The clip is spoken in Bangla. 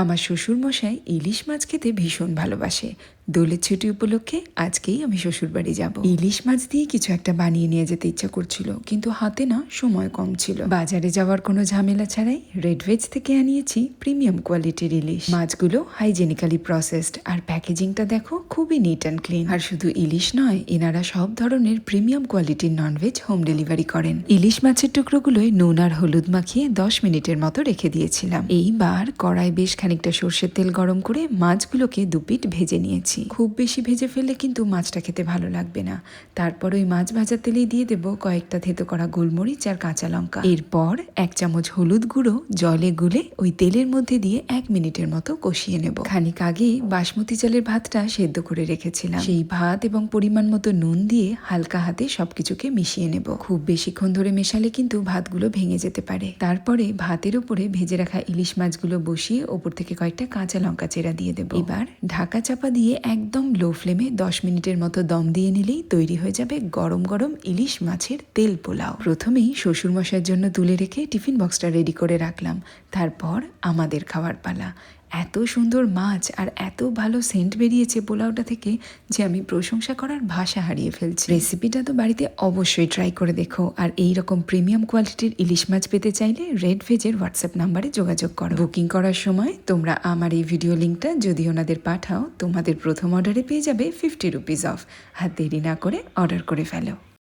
আমার শ্বশুরমশাই ইলিশ মাছ খেতে ভীষণ ভালোবাসে। দোলের ছুটি উপলক্ষে আজকেই আমি শ্বশুরবাড়ি যাব। ইলিশ মাছ দিয়ে কিছু একটা বানিয়ে নিয়ে যেতে ইচ্ছা করছিল, কিন্তু হাতে না সময় কম ছিল। বাজারে যাওয়ার কোনো ঝামেলা ছাড়াই রেড ভেজ থেকে আনিয়েছি প্রিমিয়াম কোয়ালিটির ইলিশ। মাছগুলো হাইজেনিক্যালি প্রসেসড, আর প্যাকেজিংটা দেখো খুবই নিট অ্যান্ড ক্লিন। আর শুধু ইলিশ নয়, এনারা সব ধরনের প্রিমিয়াম কোয়ালিটির ননভেজ হোম ডেলিভারি করেন। ইলিশ মাছের টুকরোগুলোয় নুন আর হলুদ মাখিয়ে 10 মিনিটের মতো রেখে দিয়েছিলাম। এইবার কড়াই বেশ খানিকটা সর্ষের তেল গরম করে মাছগুলোকে দুপিট ভেজে নিয়েছি। খুব বেশি ভেজে ফেললে কিন্তু মাছটা খেতে ভালো লাগবে না। তারপর ওই মাছ ভাজার তেলেই দিয়ে দেবো কয়েকটা থেতো করা গোলমরিচ আর কাঁচা লঙ্কা। এরপর 1 চামচ হলুদ গুঁড়ো জলে গুলে ওই তেলের মধ্যে দিয়ে 1 মিনিটের মতো কষিয়ে নেব। খানিক আগে বাসমতি চালের ভাতটা সেদ্ধ করে রেখেছিলাম, সেই ভাত এবং পরিমাণ মতো নুন দিয়ে হালকা হাতে সবকিছুকে মিশিয়ে নেব। খুব বেশিক্ষণ ধরে মেশালে কিন্তু ভাতগুলো ভেঙে যেতে পারে। তারপরে ভাতের উপরে ভেজে রাখা ইলিশ মাছগুলো বসিয়ে ওপর থেকে কয়েকটা কাঁচা লঙ্কা চেরা দিয়ে দেব। এবার ঢাকা চাপা দিয়ে একদম লো ফ্লেমে 10 মিনিটের মতো দম দিয়ে নিলেই তৈরি হয়ে যাবে গরম গরম ইলিশ মাছের তেল পোলাও। প্রথমেই শ্বশুরমশাইয়ের জন্য তুলে রেখে টিফিন বক্সটা রেডি করে রাখলাম। তারপর আমাদের খাওয়ার পালা। এত সুন্দর মাছ আর এত ভালো সেন্ট বেরিয়েছে পোলাওটা থেকে যে আমি প্রশংসা করার ভাষা হারিয়ে ফেলছি। রেসিপিটা তো বাড়িতে অবশ্যই ট্রাই করে দেখো। আর এই রকম প্রিমিয়াম কোয়ালিটির ইলিশ মাছ পেতে চাইলে রেড ভেজের হোয়াটসঅ্যাপ নাম্বারে যোগাযোগ করো। বুকিং করার সময় তোমরা আমার এই ভিডিও লিঙ্কটা যদি ওনাদের পাঠাও, তোমাদের প্রথম অর্ডারে পেয়ে যাবে 50 রুপিস অফ। আর দেরি না করে অর্ডার করে ফেলো।